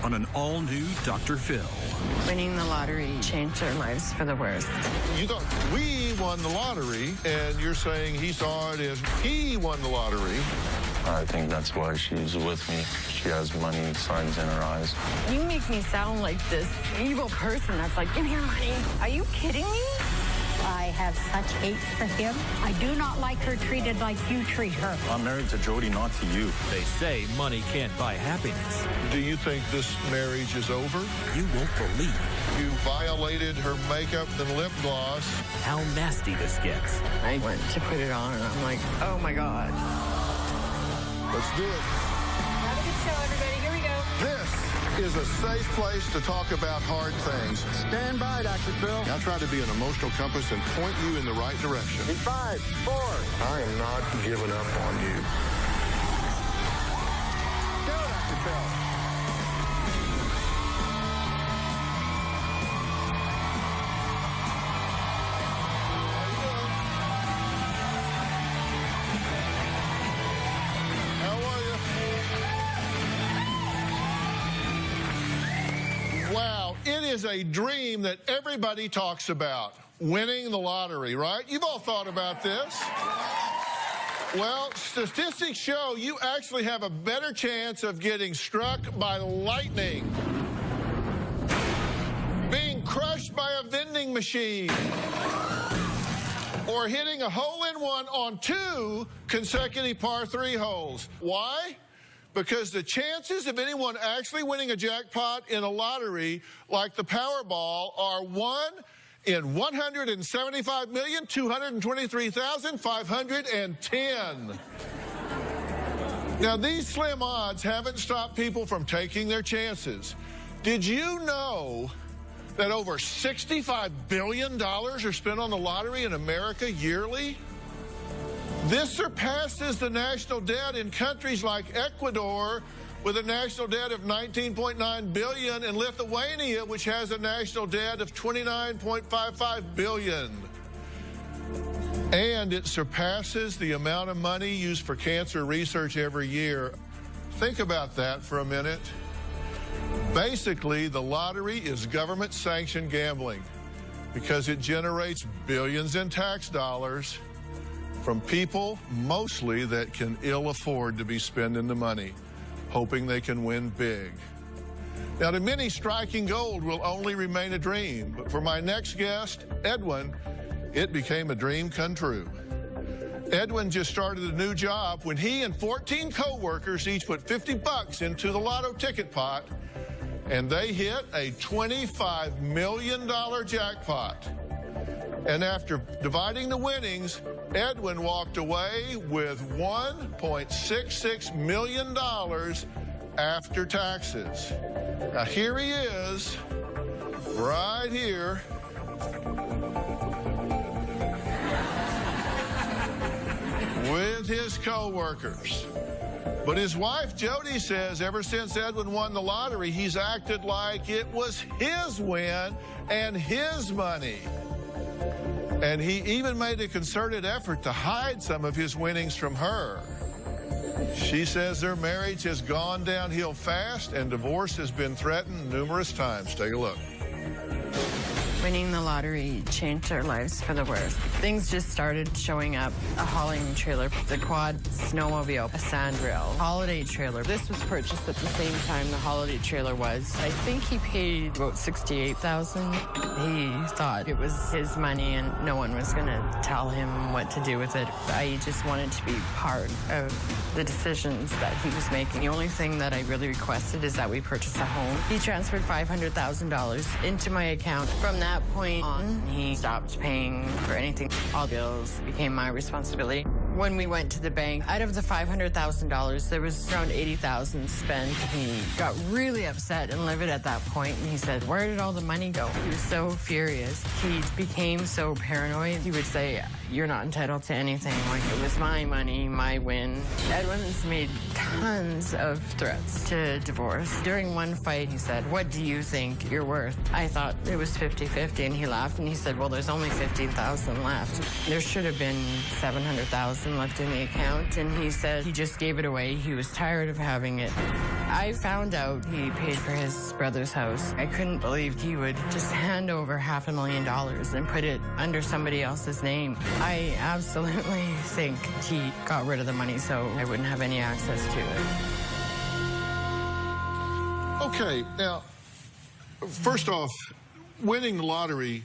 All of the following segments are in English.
on an all-new Dr. Phil. Winning the lottery changed our lives for the worst. You thought we won the lottery, and you're saying he saw it as he won the lottery. I think that's why she's with me. She has money signs in her eyes. You make me sound like this evil person that's like, give me your money. Are you kidding me? I have such hate for him. I do not like her treated like you treat her. I'm married to Jody, not to you. They say money can't buy happiness. Do you think this marriage is over? You won't believe You violated her makeup and lip gloss. how nasty this gets. I went to put it on, and I'm like, oh, my God. Let's do it. Have a good show, everybody. Here we go. This is a safe place to talk about hard things. Stand by, Dr. Phil. I try to be an emotional compass and point you in the right direction. In 5, 4. I am not giving up on you. Go, Dr. Phil. How are you? Wow, it is a dream that everybody talks about, winning the lottery, right? You've all thought about this. Well, statistics show you actually have a better chance of getting struck by lightning, being crushed by a vending machine, or hitting a hole-in-one on 2 consecutive par 3 holes. Why? Because the chances of anyone actually winning a jackpot in a lottery like the Powerball are 1 in 177,223,510. Now, these slim odds haven't stopped people from taking their chances. Did you know that over $65 billion are spent on the lottery in America yearly? This surpasses the national debt in countries like Ecuador, with a national debt of $19.9 billion, and Lithuania, which has a national debt of $29.55 billion. And it surpasses the amount of money used for cancer research every year. Think about that for a minute. Basically, the lottery is government-sanctioned gambling because it generates billions in tax dollars from people, mostly, that can ill afford to be spending the money, hoping they can win big. Now, to many, striking gold will only remain a dream. But for my next guest, Edwin, it became a dream come true. Edwin just started a new job when he and 14 co-workers each put $50 into the lotto ticket pot, and they hit a $25 million jackpot. And after dividing the winnings, Edwin walked away with $1.66 million after taxes. Now, here he is, right here. With his co-workers. But his wife, Jody, says ever since Edwin won the lottery, he's acted like it was his win and his money. And he even made a concerted effort to hide some of his winnings from her. She says their marriage has gone downhill fast and divorce has been threatened numerous times. Take a look. Winning the lottery changed our lives for the worst. Things just started showing up. A hauling trailer, the quad, snowmobile, a sand rail, holiday trailer. This was purchased at the same time the holiday trailer was. I think he paid about $68,000. He thought it was his money and no one was gonna tell him what to do with it. I just wanted to be part of the decisions that he was making. The only thing that I really requested is that we purchase a home. He transferred $500,000 into my account. From that point on, he stopped paying for anything. All bills became my responsibility. When we went to the bank, out of the $500,000, there was around $80,000 spent. He got really upset and livid at that point, and he said, "Where did all the money go?" He was so furious. He became so paranoid. He would say, "You're not entitled to anything. Like, it was my money, my win." Edwin's made tons of threats to divorce. During one fight, he said, "What do you think you're worth?" I thought it was 50-50, and he laughed, and he said, "Well, there's only $15,000 left. There should have been $700,000. $1,000 left in the account, and he said he just gave it away. He was tired of having it. I found out he paid for his brother's house. I couldn't believe he would just hand over $500,000 and put it under somebody else's name. I absolutely think he got rid of the money so I wouldn't have any access to it. Okay, now, first off, winning the lottery,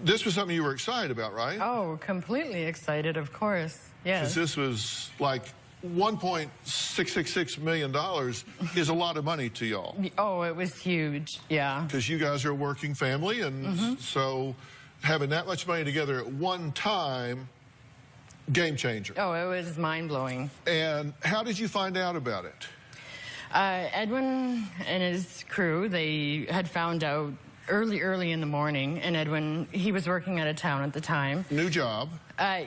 this was something you were excited about, right? Oh, completely excited, of course. Yes. 'Cause this was like $1.666 million is a lot of money to y'all. Oh, it was huge, yeah. Because you guys are a working family, and so having that much money together at one time, game changer. Oh, it was mind-blowing. And how did you find out about it? Edwin and his crew, they had found out early in the morning, and Edwin, he was working out of town at the time. New job.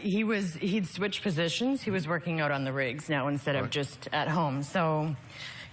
He'd switched positions. He was working out on the rigs now instead of just at home. So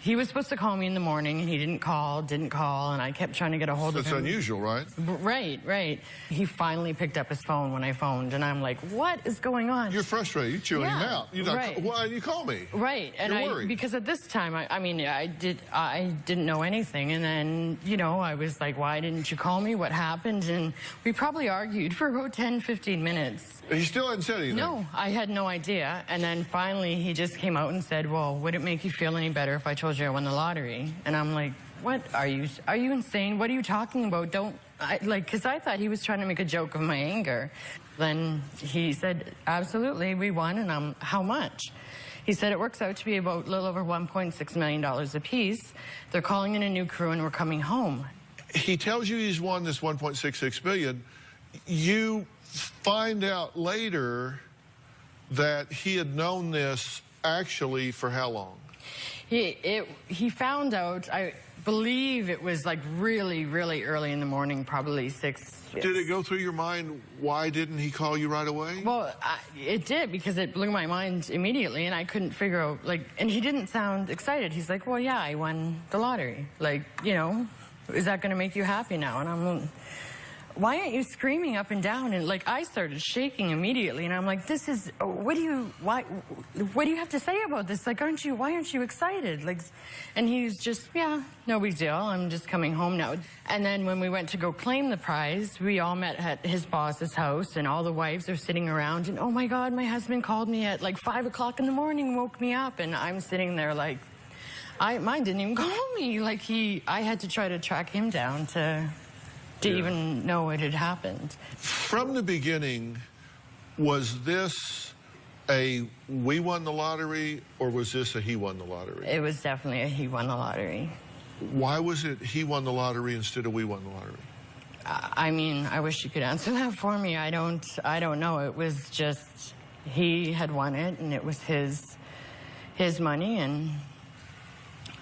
he was supposed to call me in the morning, and he didn't call, and I kept trying to get a hold of him. That's unusual, right? Right. He finally picked up his phone when I phoned, and I'm like, what is going on? You're frustrated. You're chewing him out. You're not, right. Why didn't you call me? Right. And You're worried. because at this time, I didn't know anything. And then, you know, I was like, why didn't you call me? What happened? And we probably argued for about 10, 15 minutes. And you still hadn't said anything? No, I had no idea. And then finally, he just came out and said, well, would it make you feel any better if I told you I won the lottery? And I'm like, what? Are you insane? What are you talking about? Because I thought he was trying to make a joke of my anger. Then he said, absolutely, we won. And I'm, how much? He said it works out to be about a little over $1.6 million apiece. They're calling in a new crew and we're coming home. He tells you he's won this $1.66 million. You find out later that he had known this actually for how long? He found out, I believe it was like really early in the morning, probably 6. Did it go through your mind, why didn't he call you right away? Well, it did, because it blew my mind immediately, and I couldn't figure out, and he didn't sound excited. He's like, well, yeah, I won the lottery. Like, you know, is that going to make you happy now? And I'm like, why aren't you screaming up and down? And I started shaking immediately, and I'm like, this is, what do you have to say about this? Like, why aren't you excited? And he's just, yeah, no big deal. I'm just coming home now. And then when we went to go claim the prize, we all met at his boss's house, and all the wives are sitting around, and oh my God, my husband called me at 5 o'clock in the morning, woke me up, and I'm sitting there mine didn't even call me. I had to try to track him down to even know what had happened. From the beginning, was this a we won the lottery, or was this a he won the lottery? It was definitely a he won the lottery. Why was it he won the lottery instead of we won the lottery? I mean, I wish you could answer that for me. I don't know. It was just he had won it, and it was his money, and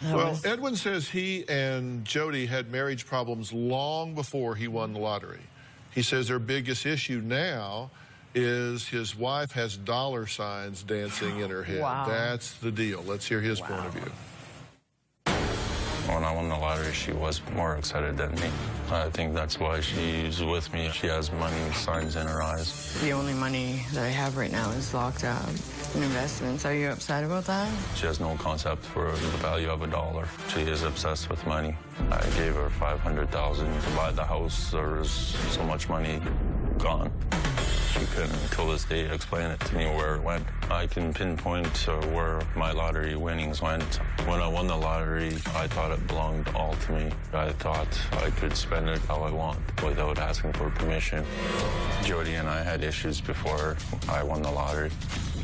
well, Edwin says he and Jody had marriage problems long before he won the lottery. He says their biggest issue now is his wife has dollar signs dancing in her head. Wow. That's the deal. Let's hear his point of view. When I won the lottery, she was more excited than me. I think that's why she's with me. She has money signs in her eyes. The only money that I have right now is locked up in investments. Are you upset about that? She has no concept for the value of a dollar. She is obsessed with money. I gave her $500,000 to buy the house. There's so much money gone. She couldn't, until this day, explain it to me where it went. I can pinpoint where my lottery winnings went. When I won the lottery, I thought it belonged all to me. I thought I could spend it how I want without asking for permission. Jody and I had issues before I won the lottery.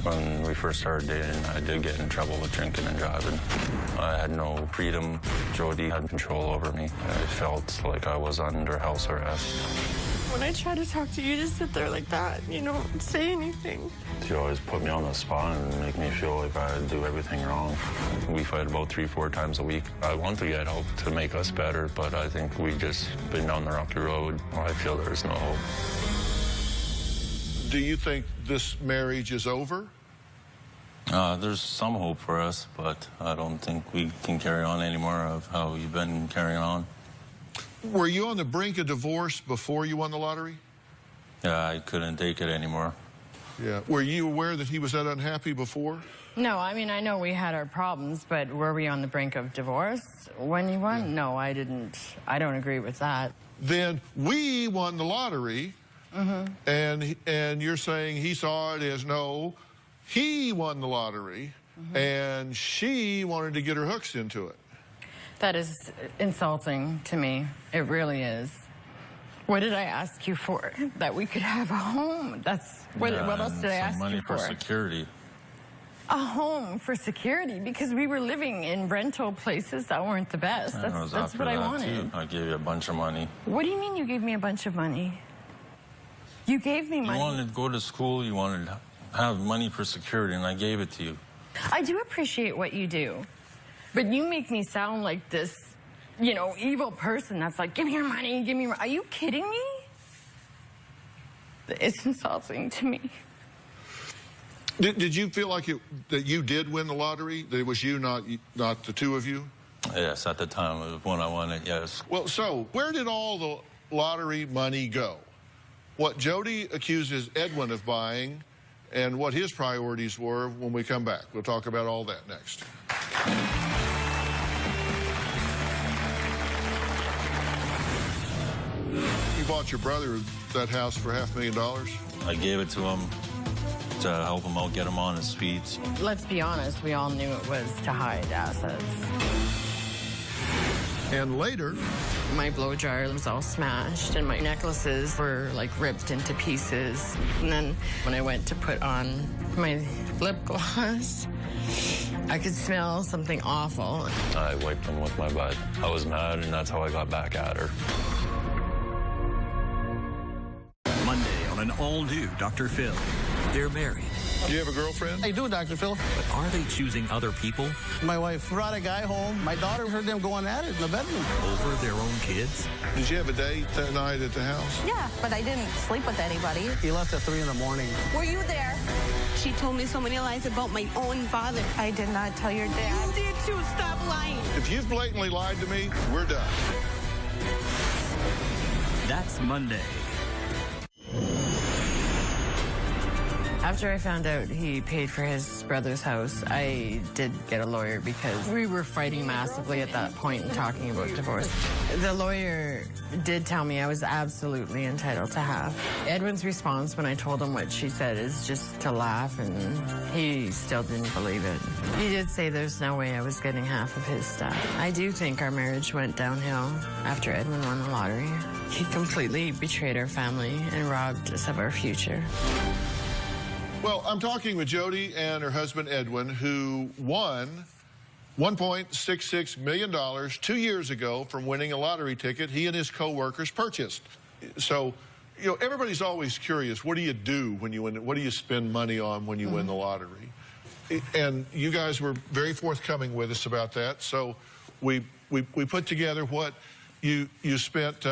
When we first started dating, I did get in trouble with drinking and driving. I had no freedom. Jody had control over me. I felt like I was under house arrest. When I try to talk to you, just sit there like that. You don't say anything. She always put me on the spot and make me feel like I do everything wrong. We fight about 3-4 times a week. I want to get help to make us better, but I think we've just been down the rocky road. I feel there's no hope. Do you think this marriage is over? There's some hope for us, but I don't think we can carry on anymore of how you've been carrying on. Were you on the brink of divorce before you won the lottery? Yeah, I couldn't take it anymore. Yeah. Were you aware that he was that unhappy before? No, I mean, I know we had our problems, but were we on the brink of divorce when he won? Yeah. No, I didn't. I don't agree with that. Then we won the lottery, and you're saying he saw it as no, he won the lottery, and she wanted to get her hooks into it. That is insulting to me. It really is. What did I ask you for? That we could have a home. That's what else did I ask you for? Money for security. A home for security, because we were living in rental places that weren't the best. That's what I wanted. I gave you a bunch of money. What do you mean you gave me a bunch of money? You gave me money. You wanted to go to school, you wanted to have money for security, and I gave it to you. I do appreciate what you do, but you make me sound like this, you know, evil person that's like, give me your money, give me your... Are you kidding me? It's insulting to me. Did you feel like that you did win the lottery? That it was you, not the two of you? Yes, at the time when I won it, yes. Well, so where did all the lottery money go? What Jody accuses Edwin of buying and what his priorities were when we come back. We'll talk about all that next. You bought your brother that house for $500,000? I gave it to him to help him out, get him on his feet. Let's be honest, we all knew it was to hide assets. And later, my blow jar was all smashed and my necklaces were like ripped into pieces. And then when I went to put on my lip gloss, I could smell something awful. I wiped them with my butt. I was mad, and that's how I got back at her. Monday on an all-new Dr. Phil. They're married. Do you have a girlfriend? I do, Dr. Phil. But are they choosing other people? My wife brought a guy home. My daughter heard them going at it in the bedroom. Over their own kids? Did you have a date that night at the house? Yeah, but I didn't sleep with anybody. He left at 3 in the morning. Were you there? She told me so many lies about my own father. I did not tell your dad. You did too. Stop lying. If you've blatantly lied to me, we're done. That's Monday. After I found out he paid for his brother's house, I did get a lawyer because we were fighting massively at that point and talking about divorce. The lawyer did tell me I was absolutely entitled to half. Edwin's response when I told him what she said is just to laugh, and he still didn't believe it. He did say there's no way I was getting half of his stuff. I do think our marriage went downhill after Edwin won the lottery. He completely betrayed our family and robbed us of our future. Well, I'm talking with Jody and her husband, Edwin, who won $1.66 million 2 years ago from winning a lottery ticket he and his co-workers purchased. So, you know, everybody's always curious, what do you do when you win? What do you spend money on when you win the lottery? And you guys were very forthcoming with us about that. So we put together what you spent...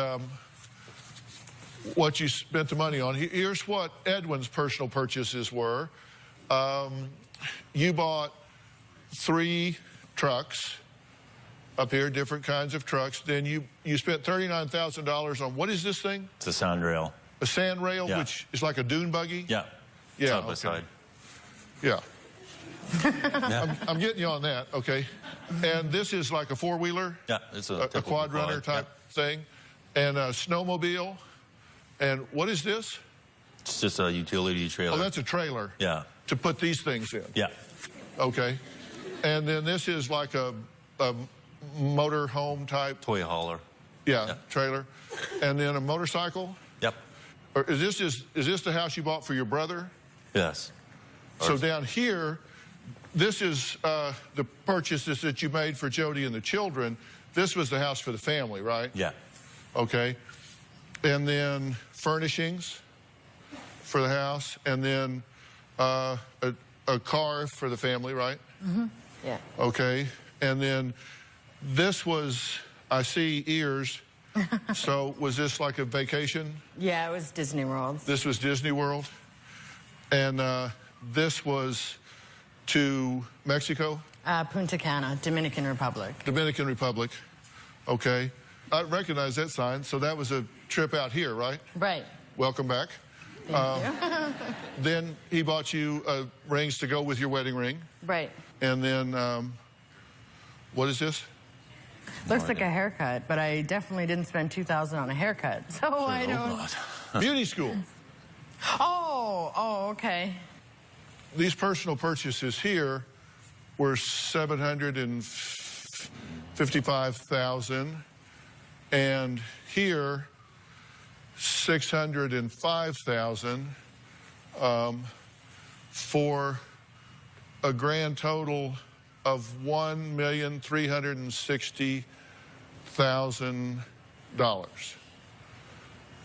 what you spent the money on. Here's what Edwin's personal purchases were. You bought 3 trucks up here, different kinds of trucks. Then you spent $39,000 on, what is this thing? It's a sand rail. A sand rail, yeah. Which is like a dune buggy? Yeah. Yeah. Side by side. Yeah. I'm getting you on that, okay. And this is like a 4-wheeler? Yeah, it's a quad runner type thing. And a snowmobile. And what is this? It's just a utility trailer. Oh, that's a trailer. Yeah. To put these things in. Yeah. Okay. And then this is like a motor home type. Toy hauler. Yeah, trailer. And then a motorcycle. Yep. Or is this the house you bought for your brother? Yes. So down here, this is the purchases that you made for Jody and the children. This was the house for the family, right? Yeah. Okay. And then furnishings for the house, and then a car for the family, right? Mm-hmm. Yeah. Okay. And then this was, I see ears. So was this like a vacation? Yeah, it was Disney World. This was Disney World. And this was to Mexico? Punta Cana, Dominican Republic. Dominican Republic. Okay. I recognize that sign. So that was a trip out here, right? Right. Welcome back. Then he bought you rings to go with your wedding ring. Right. And then, what is this? Looks like a haircut, but I definitely didn't spend $2,000 on a haircut, so I don't... Beauty school. Oh, okay. These personal purchases here were $755,000, and here $605,000, for a grand total of $1,360,000.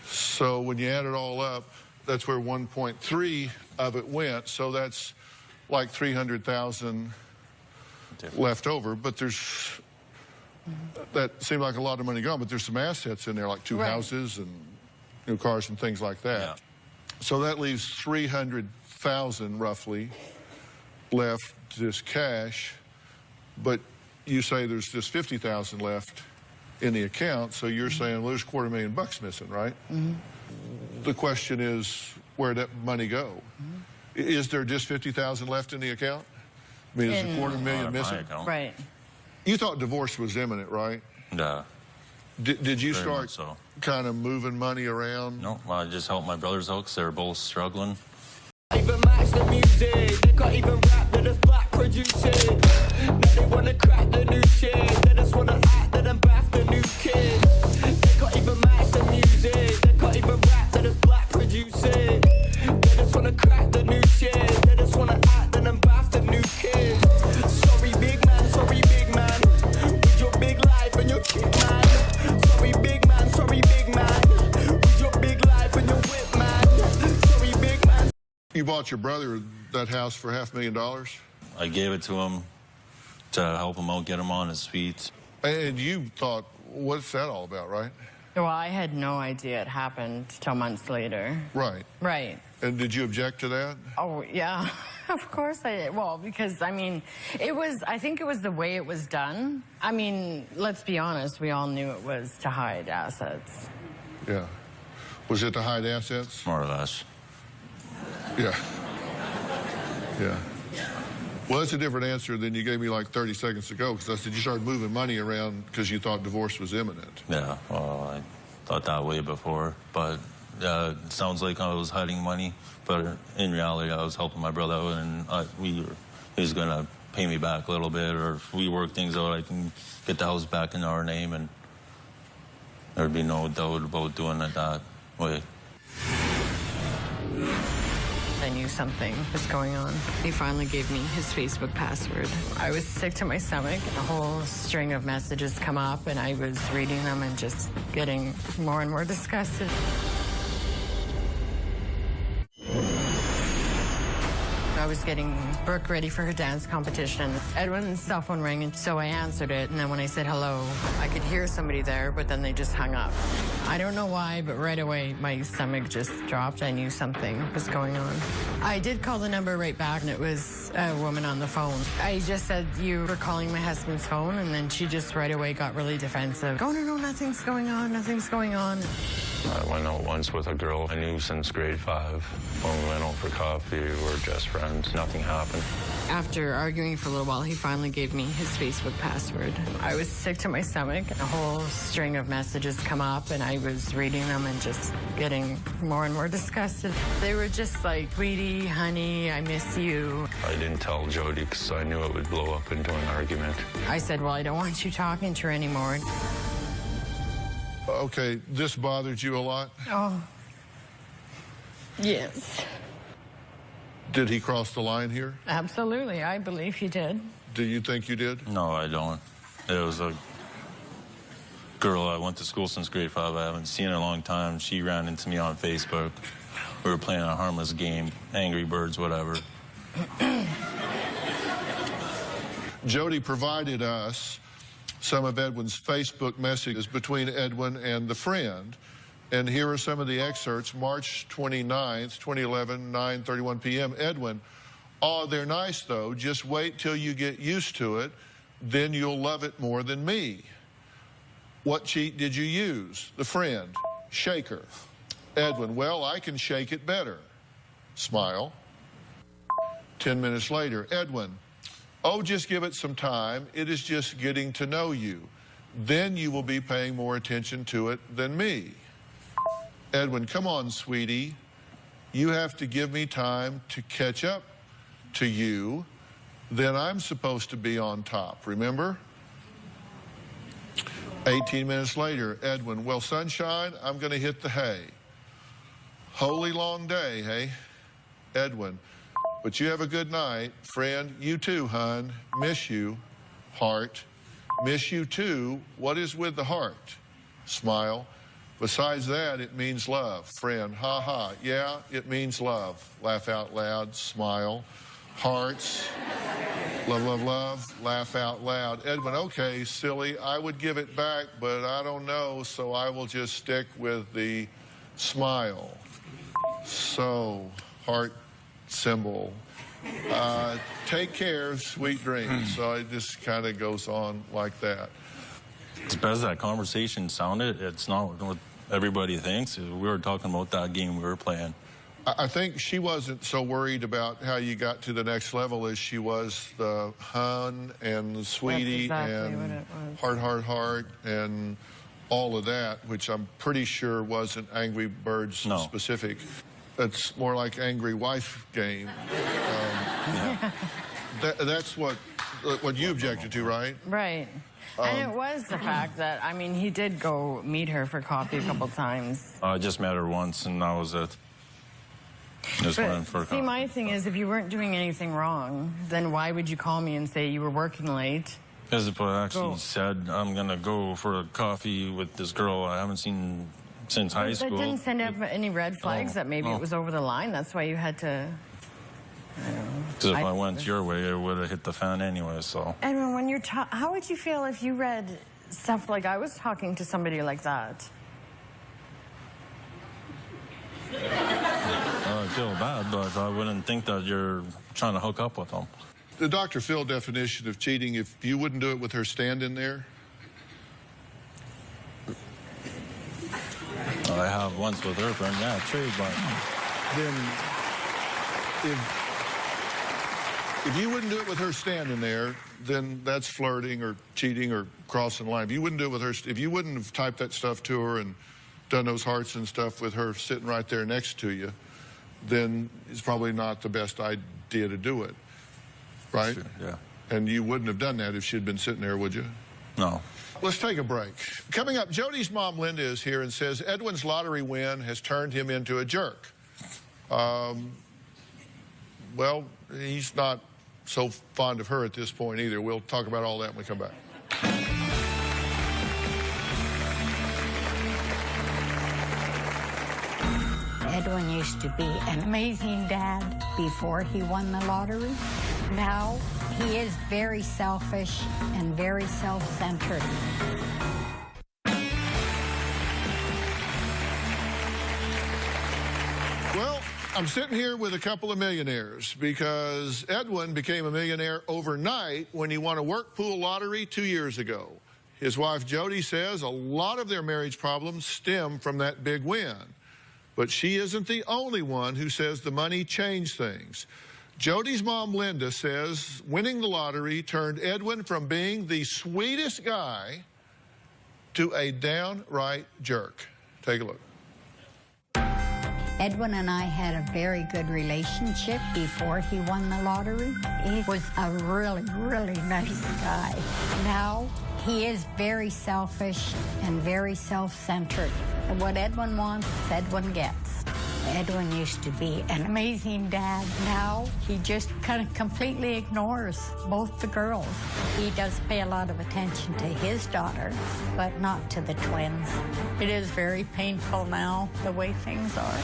So when you add it all up, that's where 1.3 of it went. So that's like 300,000 left over. But there's, that seemed like a lot of money gone, but there's some assets in there, like two houses and new cars and things like that. Yeah. So that leaves 300,000 roughly left, just cash. But you say there's just 50,000 left in the account, so you're saying, well, there's $250,000 missing, right? The question is, where'd that money go? Is there just 50,000 left in the account? I mean, is $250,000 missing? Right. You thought divorce was imminent, right? Yeah. Did you start kind of moving money around? No, I just helped my brothers out because they were both struggling. Even match the music, they can't even rap, they're just black producing. Now they wanna crack the new shit, they just wanna act, they done bath the new kids. They can't even match the music, they can't even rap, they're just black producing. They just wanna crack the new shit, they just wanna act, they done bath the new kids. Sorry big man, with your big life and your chick man. Sorry big man, with your big life and your whip man. Sorry big man. You bought your brother that house for $500,000? I gave it to him to help him out, get him on his feet. And you thought, what's that all about, right? Well, I had no idea it happened till months later. Right. Right. And did you object to that? Oh, yeah. Of course I did. Well, because, I mean, I think it was the way it was done. I mean, let's be honest, we all knew it was to hide assets. Yeah. Was it to hide assets? More or less. Yeah. Yeah. Well, that's a different answer than you gave me like 30 seconds ago, because I said you started moving money around because you thought divorce was imminent. Yeah, well, I thought that way before, but it sounds like I was hiding money, but in reality, I was helping my brother out, and he was going to pay me back a little bit, or if we work things out, I can get the house back in our name, and there'd be no doubt about doing it that way. I knew something was going on. He finally gave me his Facebook password. I was sick to my stomach. A whole string of messages come up, and I was reading them and just getting more and more disgusted. I was getting Brooke ready for her dance competition. Edwin's cell phone rang, and so I answered it, and then when I said hello, I could hear somebody there, but then they just hung up. I don't know why, but right away, my stomach just dropped. I knew something was going on. I did call the number right back, and it was a woman on the phone. I just said, you were calling my husband's phone, and then she just right away got really defensive. Oh, no, nothing's going on, nothing's going on. I went out once with a girl I knew since grade 5. When we went out for coffee, we were just friends. Nothing happened. After arguing for a little while, he finally gave me his Facebook password. I was sick to my stomach. A whole string of messages come up, and I was reading them and just getting more and more disgusted. They were just like, sweetie, honey, I miss you. I didn't tell Jody because I knew it would blow up into an argument. I said, well, I don't want you talking to her anymore. Okay, this bothered you a lot? Oh, yes. Did he cross the line here? Absolutely, I believe he did. Do you think you did? No, I don't. It was a girl I went to school since grade 5. I haven't seen her in a long time. She ran into me on Facebook. We were playing a harmless game, Angry Birds, whatever. Jody provided us some of Edwin's Facebook messages between Edwin and the friend. And here are some of the excerpts. March 29th, 2011, 9:31 p.m. Edwin, oh, they're nice, though. Just wait till you get used to it. Then you'll love it more than me. What cheat did you use? The friend, shaker. Edwin, well, I can shake it better. Smile. 10 minutes later, Edwin, oh, just give it some time. It is just getting to know you. Then you will be paying more attention to it than me. Edwin, come on, sweetie. You have to give me time to catch up to you. Then I'm supposed to be on top, remember? 18 minutes later, Edwin, well, sunshine, I'm going to hit the hay. Holy long day, hey? Edwin, but you have a good night. Friend, you too, hon. Miss you. Heart. Miss you too. What is with the heart? Smile. Besides that, it means love. Friend, ha ha. Yeah, it means love. Laugh out loud. Smile. Hearts. Love, love, love. Laugh out loud. Edwin, okay, silly. I would give it back, but I don't know, so I will just stick with the smile. So, heart symbol. Take care, sweet dreams. So it just kind of goes on like that. As bad as that conversation sounded, it's not what everybody thinks. We were talking about that game we were playing. I think she wasn't so worried about how you got to the next level as she was the hun and the sweetie. That's exactly and what it was. Heart, heart, heart, and all of that, which I'm pretty sure wasn't Angry Birds specific. It's more like Angry Wife game. That's what you objected to, right? Right. And it was the fact that, I mean, he did go meet her for coffee a couple times. I just met her once, and that was it. Just went for see, my thing is, if you weren't doing anything wrong, then why would you call me and say you were working late? Because if I actually said, I'm going to go for a coffee with this girl I haven't seen since high school. That didn't send up any red flags that maybe it was over the line. That's why you had to... Because if I went your way, it would have hit the fan anyway, so... Edwin, when you're how would you feel if you read stuff like I was talking to somebody like that? I feel bad, but I wouldn't think that you're trying to hook up with them. The Dr. Phil definition of cheating, if you wouldn't do it with her standing there? I have once with her friend, yeah, true, but... Then if you wouldn't do it with her standing there, then that's flirting or cheating or crossing the line. If you wouldn't do it with her, if you wouldn't have typed that stuff to her and done those hearts and stuff with her sitting right there next to you, then it's probably not the best idea to do it, right? Sure, yeah. And you wouldn't have done that if she'd been sitting there, would you? No. Let's take a break. Coming up, Jody's mom, Linda, is here and says Edwin's lottery win has turned him into a jerk. Well, he's not so fond of her at this point either. We'll talk about all that when we come back. Edwin used to be an amazing dad before he won the lottery. Now he is very selfish and very self-centered. Well, I'm sitting here with a couple of millionaires because Edwin became a millionaire overnight when he won a work pool lottery 2 years ago. His wife Jody says a lot of their marriage problems stem from that big win. But she isn't the only one who says the money changed things. Jody's mom, Linda, says winning the lottery turned Edwin from being the sweetest guy to a downright jerk. Take a look. Edwin and I had a very good relationship before he won the lottery. He was a really, really nice guy. Now he is very selfish and very self-centered. What Edwin wants, Edwin gets. Edwin used to be an amazing dad. Now he just kind of completely ignores both the girls. He does pay a lot of attention to his daughter, but not to the twins. It is very painful now, the way things are.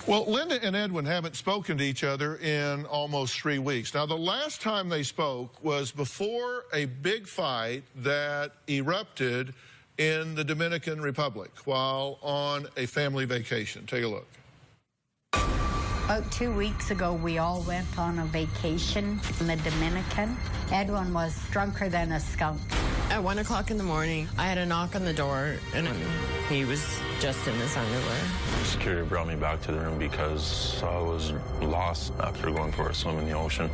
Well, Linda and Edwin haven't spoken to each other in almost 3 weeks. Now, the last time they spoke was before a big fight that erupted in the Dominican Republic while on a family vacation. Take a look. About 2 weeks ago, we all went on a vacation in the Dominican. Edwin was drunker than a skunk. At 1 o'clock in the morning, I had a knock on the door, and he was just in his underwear. Security brought me back to the room because I was lost after going for a swim in the ocean.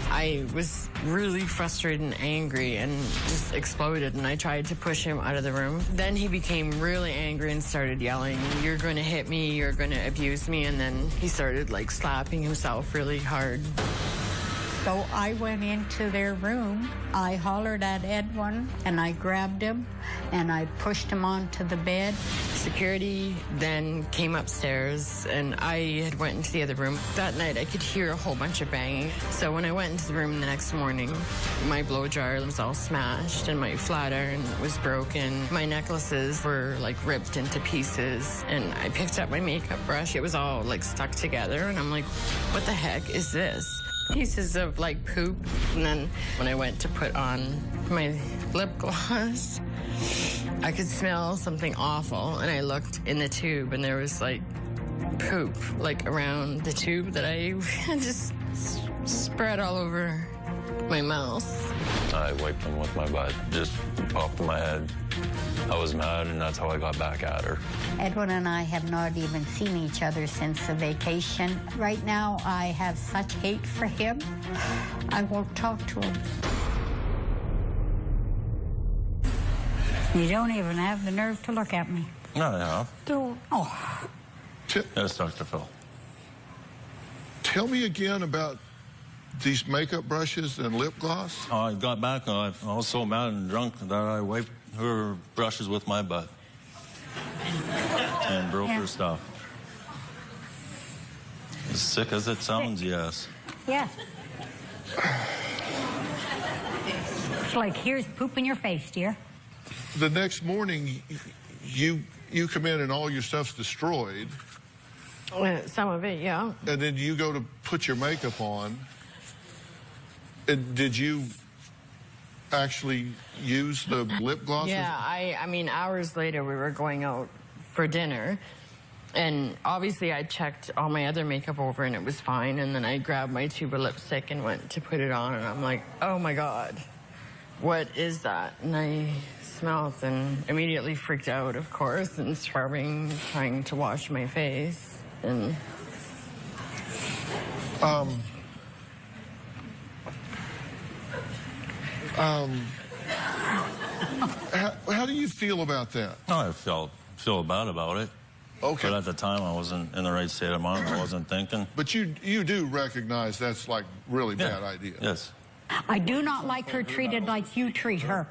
I was really frustrated and angry and just exploded, and I tried to push him out of the room. Then he became really angry and started yelling, "You're going to hit me, you're going to abuse me," and then he started like slapping himself really hard. So I went into their room. I hollered at Edwin, and I grabbed him, and I pushed him onto the bed. Security then came upstairs, and I had went into the other room. That night, I could hear a whole bunch of banging. So when I went into the room the next morning, my blow jar was all smashed, and my flat iron was broken. My necklaces were like ripped into pieces, and I picked up my makeup brush. It was all like stuck together, and I'm like, what the heck is this? Pieces of like poop. And then when I went to put on my lip gloss, I could smell something awful, and I looked in the tube, and there was like poop like around the tube that I just spread all over my mouth. I wiped them with my butt, just popped in my head. I was mad, and that's how I got back at her. Edwin and I have not even seen each other since the vacation. Right now, I have such hate for him, I won't talk to him. You don't even have the nerve to look at me. No, I have. Don't. Oh. Yes, Dr. Phil. Tell me again about these makeup brushes and lip gloss. I got back, I was so mad and drunk that I wiped her brushes with my butt and broke her stuff. As sick as it sounds, yes. Yeah. It's like, here's poop in your face, dear. The next morning, you come in and all your stuff's destroyed. Some of it, yeah. And then you go to put your makeup on. And did you actually use the lip glosses? Yeah, I mean, hours later, we were going out for dinner. And obviously, I checked all my other makeup over, and it was fine. And then I grabbed my tube of lipstick and went to put it on. And I'm like, oh, my God, what is that? And I smelled and immediately freaked out, of course, and scrubbing, trying to wash my face. And how do you feel about that? No, I feel bad about it. Okay. But at the time, I wasn't in the right state of mind. I wasn't thinking. But you do recognize that's like really bad idea. Yes. I do not like her treated like you treat her.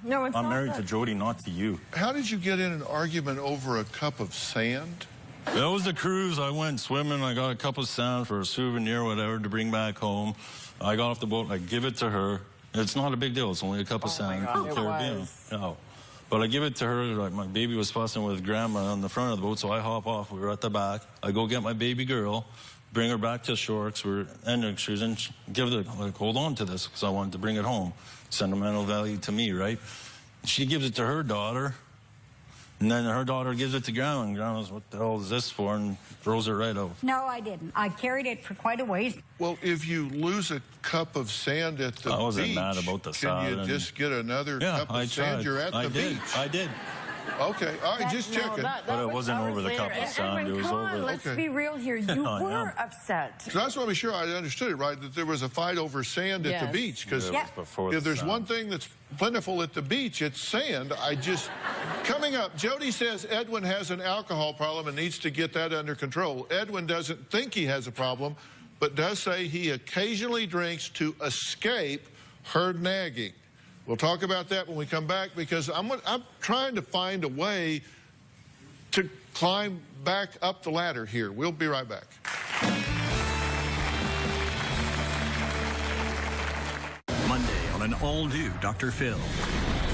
no, it's I'm not married that. to Jody, not to you. How did you get in an argument over a cup of sand? That was the cruise. I went swimming. I got a cup of sand for a souvenir, whatever, to bring back home. I got off the boat. I give it to her. It's not a big deal. It's only a cup of sand God, from the it Caribbean. was. No. But I give it to her. Like, my baby was fussing with grandma on the front of the boat, so I hop off. We were at the back. I go get my baby girl, bring her back to shore, because she was in, give it, like, hold on to this, because I wanted to bring it home. Sentimental value to me, right? She gives it to her daughter, and then her daughter gives it to grandma, and grandma's, what the hell is this for, and throws it right out. No, I didn't. I carried it for quite a ways. Well, if you lose a cup of sand at the beach, I wasn't mad about the can you sand. just get another Yeah, cup of I sand? tried. You're at the beach. I did. Okay, all right, just checking. But it wasn't over the cup of sand. It was over. Let's Okay. be real here. You I were am. upset. So I just want to be sure I understood it right, that there was a fight over sand at the Yes. beach. Because It was before if the there's sand. one thing that's plentiful at the beach, it's sand. Coming up, Jody says Edwin has an alcohol problem and needs to get that under control. Edwin doesn't think he has a problem, but does say he occasionally drinks to escape her nagging. We'll talk about that when we come back, because I'm trying to find a way to climb back up the ladder here. We'll be right back. Monday on an all-new Dr. Phil.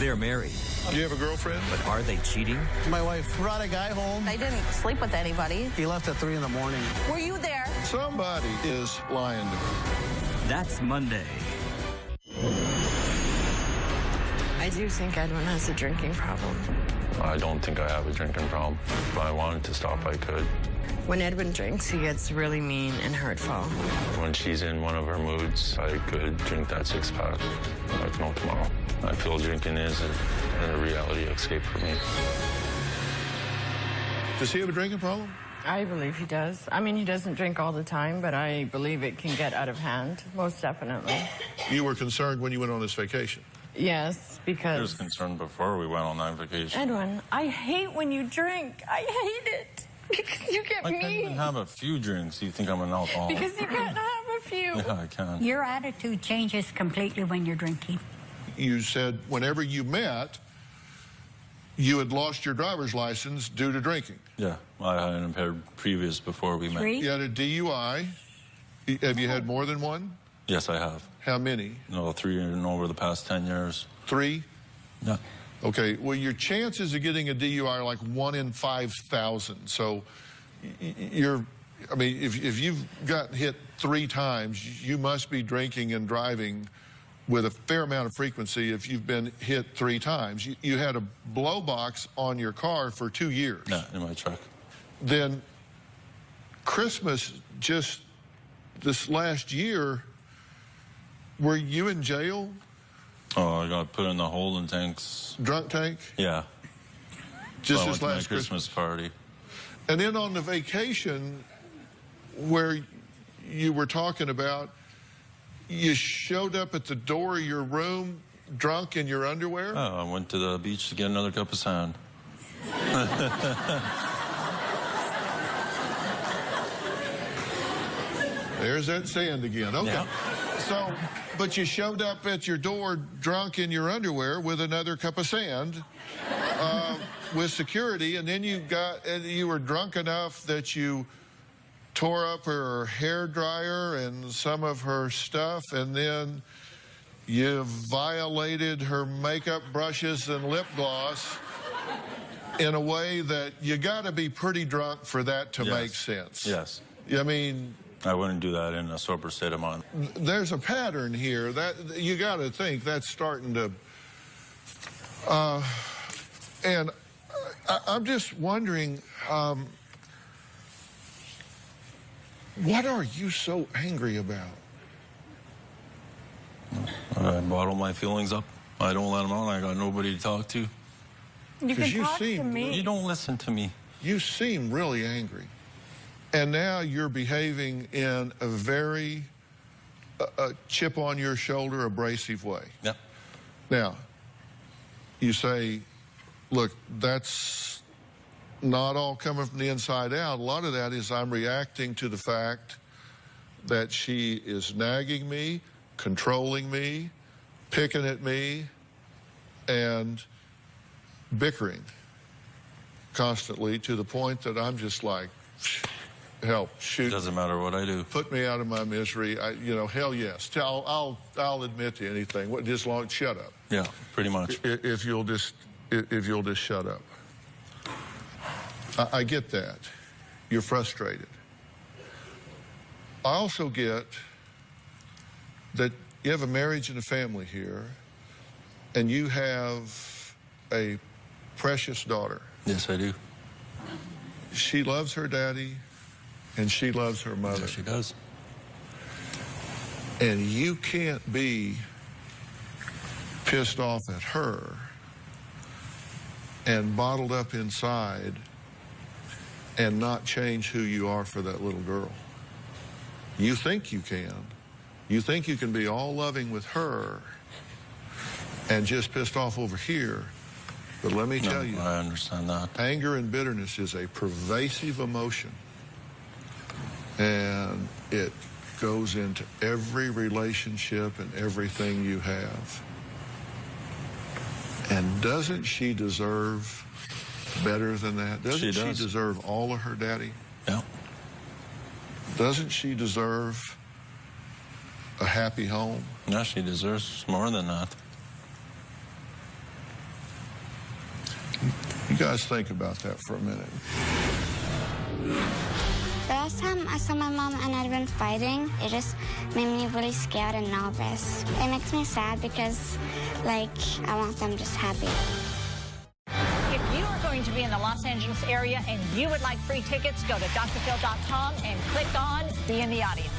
They're married, Do you have a girlfriend? but are they cheating? My wife brought a guy home. I didn't sleep with anybody. He left at 3 in the morning. Were you there? Somebody is lying to me. That's Monday. I do think Edwin has a drinking problem. I don't think I have a drinking problem. If I wanted to stop, I could. When Edwin drinks, he gets really mean and hurtful. When she's in one of her moods, I could drink that 6-pack like no tomorrow. I feel drinking is a reality escape for me. Does he have a drinking problem? I believe he does. I mean, he doesn't drink all the time, but I believe it can get out of hand, most definitely. You were concerned when you went on this vacation? Yes, because... I was concerned before we went on that vacation. Edwin, I hate when you drink. I hate it. Because you get I mean. can't even have a few drinks. You think I'm an alcoholic? Because you can't have a few. Yeah, I can. Your attitude changes completely when you're drinking. You said whenever you met, you had lost your driver's license due to drinking. Yeah, I had an impaired previous before we met. 3? You had a DUI. Have you had more than one? Yes, I have. How many? No, 3 and over the past 10 years. 3? Yeah. Okay, well, your chances of getting a DUI are like 1 in 5,000. So you're, I mean, if you've gotten hit 3 times, you must be drinking and driving with a fair amount of frequency if you've been hit 3 times. You had a blow box on your car for 2 years. Yeah, in my truck. Then Christmas, just this last year, were you in jail? Oh, I got put in the holding tanks. Drunk tank? Yeah. Just I went this to my last Christmas party. And then on the vacation where you were talking about, you showed up at the door of your room drunk in your underwear? Oh, I went to the beach to get another cup of sand. There's that sand again. Okay. Yeah. So, but you showed up at your door drunk in your underwear with another cup of sand with security, and then you were drunk enough that you tore up her hair dryer and some of her stuff, and then you violated her makeup brushes and lip gloss in a way that you got to be pretty drunk for that to make sense. Yes. I mean, I wouldn't do that in a sober state of mind. there's a pattern here that you got to think that's starting to, and I'm just wondering, what are you so angry about? I bottle my feelings up. I don't let them out. I got nobody to talk to. You can talk to me. You don't listen to me. You seem really angry. And now you're behaving in a very chip on your shoulder, abrasive way. Yep. Now, you say, look, that's not all coming from the inside out. A lot of that is I'm reacting to the fact that she is nagging me, controlling me, picking at me, and bickering constantly to the point that I'm just like, help, shoot. It doesn't matter what I do. Put me out of my misery. Hell yes. I'll admit to anything. Just long, shut up. Yeah, pretty much. If you'll just shut up. I get that. You're frustrated. I also get that you have a marriage and a family here, and you have a precious daughter. Yes, I do. She loves her daddy, and she loves her mother. Yes, she does. And you can't be pissed off at her and bottled up inside and not change who you are for that little girl. You think you can. You think you can be all loving with her and just pissed off over here. But let me tell you, I understand that. anger and bitterness is a pervasive emotion. And it goes into every relationship and everything you have. And doesn't she deserve better than that? Doesn't she deserve all of her daddy? Yeah. Doesn't she deserve a happy home? Yeah, she deserves more than that. You guys think about that for a minute. The last time I saw my mom and Edwin fighting, it just made me really scared and nervous. It makes me sad because, I want them just happy. If you are going to be in the Los Angeles area and you would like free tickets, go to drphil.com and click on Be in the Audience.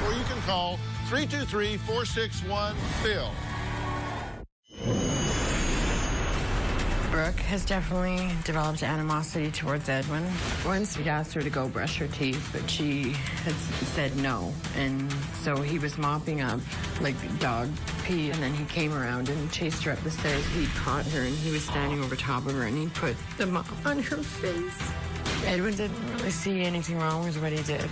Or you can call 323-461-PHIL. Brooke has definitely developed animosity towards Edwin. Once he'd asked her to go brush her teeth, but she had said no. And so he was mopping up like dog pee, and then he came around and chased her up the stairs. He caught her, and he was standing over top of her, and he put the mop on her face. Edwin didn't really see anything wrong with what he did.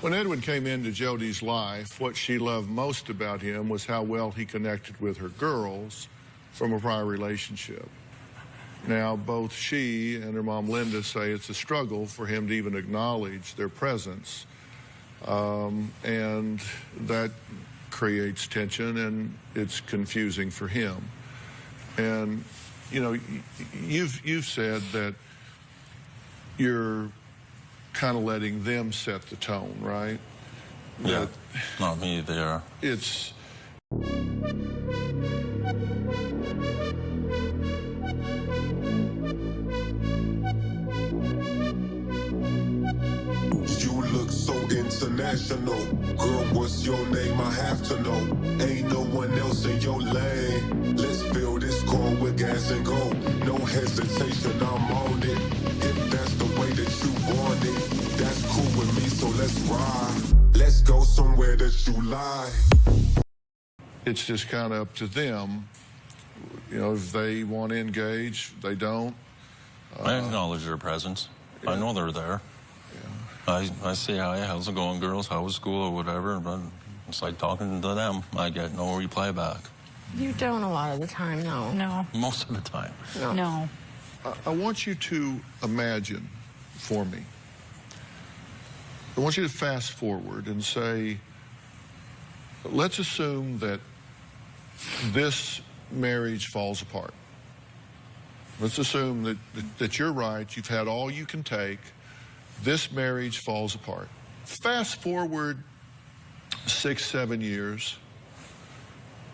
When Edwin came into Jody's life, what she loved most about him was how well he connected with her girls from a prior relationship. Now, both she and her mom, Linda, say it's a struggle for him to even acknowledge their presence, and that creates tension, and it's confusing for him. And, you know, you've said that you're kind of letting them set the tone, right? Yeah, not me, they are. It's... International. Girl, what's your name? I have to know. Ain't no one else in your lane. Let's fill this car with gas and go. No hesitation, I'm on it. If that's the way that you want it, that's cool with me, so let's ride. Let's go somewhere that you lie. It's just kind of up to them. You know, if they want to engage, they don't. I acknowledge their presence. Yeah. I know they're there. I say, hi, how's it going, girls? How was school or whatever, but it's like talking to them. I get no reply back. You don't a lot of the time, no. No. Most of the time. No. I want you to imagine for me. I want you to fast forward and say, let's assume that this marriage falls apart. Let's assume that you're right, you've had all you can take. This marriage falls apart. Fast forward 6, 7 years.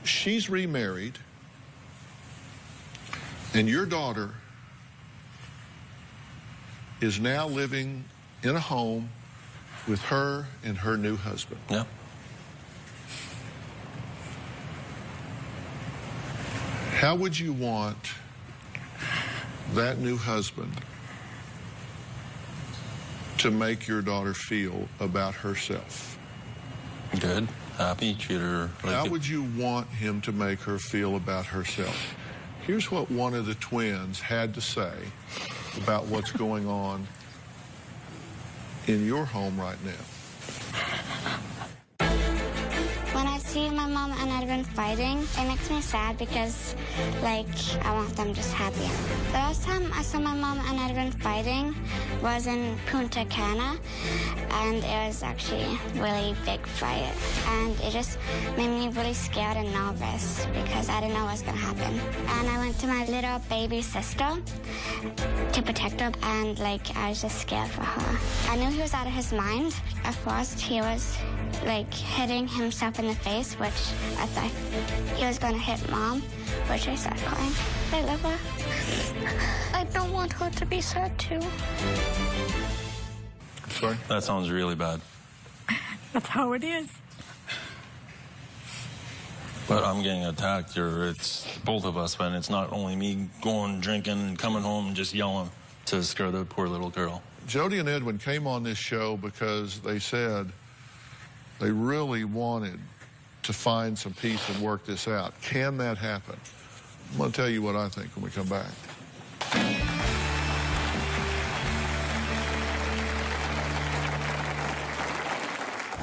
She's remarried, and your daughter is now living in a home with her and her new husband. Yeah. How would you want that new husband to make your daughter feel about herself? Good, happy, treat her like How would you want him to make her feel about herself? Here's what one of the twins had to say about what's going on in your home right now. When I see my mom and Edwin fighting, it makes me sad because, like, I want them just happy. The last time I saw my mom and Edwin fighting was in Punta Cana, and it was actually a really big fight. And it just made me really scared and nervous because I didn't know what was going to happen. And I went to my little baby sister to protect her, and, like, I was just scared for her. I knew he was out of his mind. At first, he was, like, hitting himself in the face, which I thought he was going to hit Mom, which I started crying. I love her. I don't want her to be sad, too. Sorry? That sounds really bad. That's how it is. But I'm getting attacked here. It's both of us, and it's not only me going, drinking, and coming home and just yelling to scare the poor little girl. Jody and Edwin came on this show because they said they really wanted to find some peace and work this out. Can that happen? I'm going to tell you what I think when we come back.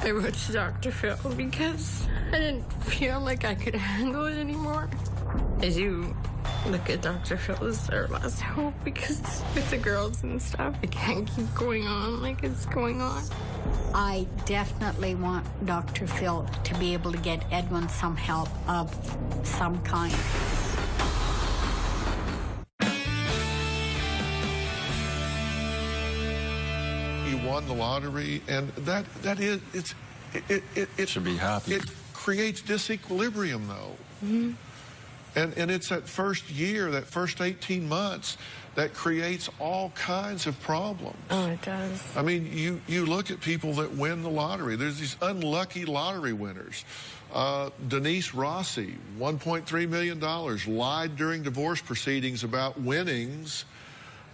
I wrote to Dr. Phil because I didn't feel like I could handle it anymore. As you look at Dr. Phil as our last hope, because with the girls and stuff, it can't keep going on like it's going on. I definitely want Dr. Phil to be able to get Edwin some help of some kind. You won the lottery, and it should be happy. It creates disequilibrium, though. Mm-hmm. And it's that first year, that first 18 months, that creates all kinds of problems. Oh, it does. I mean, you look at people that win the lottery. There's these unlucky lottery winners. Denise Rossi, $1.3 million, lied during divorce proceedings about winnings,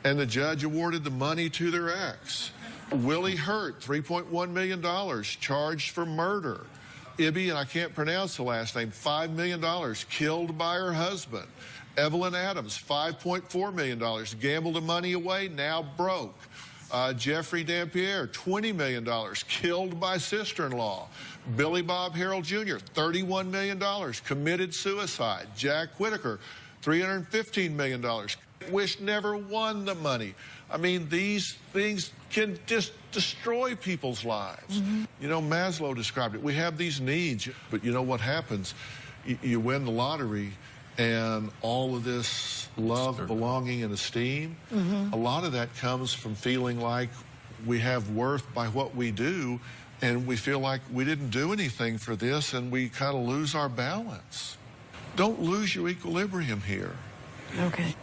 and the judge awarded the money to their ex. Willie Hurt, $3.1 million, charged for murder. Ibby, and I can't pronounce the last name, $5 million, killed by her husband. Evelyn Adams, $5.4 million, gambled the money away, now broke. Jeffrey Dampierre, $20 million, killed by sister-in-law. Billy Bob Harold Jr., $31 million, committed suicide. Jack Whitaker, $315 million. Wish never won the money. I mean, these things can just destroy people's lives. You know, Maslow described it. We have these needs, but you know what happens? You win the lottery, and all of this love, belonging, and esteem, a lot of that comes from feeling like we have worth by what we do, and we feel like we didn't do anything for this, and we kind of lose our balance. Don't lose your equilibrium here. Okay.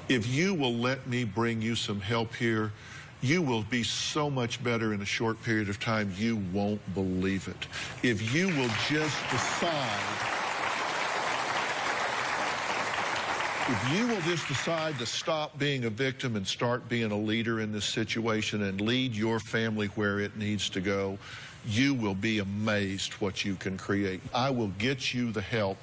If you will let me bring you some help here, you will be so much better in a short period of time, you won't believe it. If you will just decide to stop being a victim and start being a leader in this situation and lead your family where it needs to go, you will be amazed what you can create. I will get you the help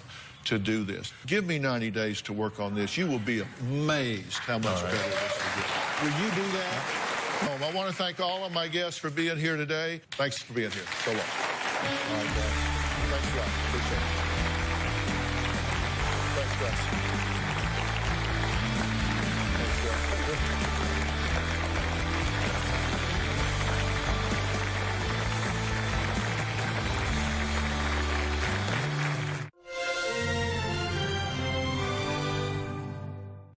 to do this. Give me 90 days to work on this. You will be amazed how much better this will get. Will you do that? I want to thank all of my guests for being here today. Thanks for being here. So long. All right, guys. Thanks, guys. Appreciate it. Thanks, guys. Thanks, guys.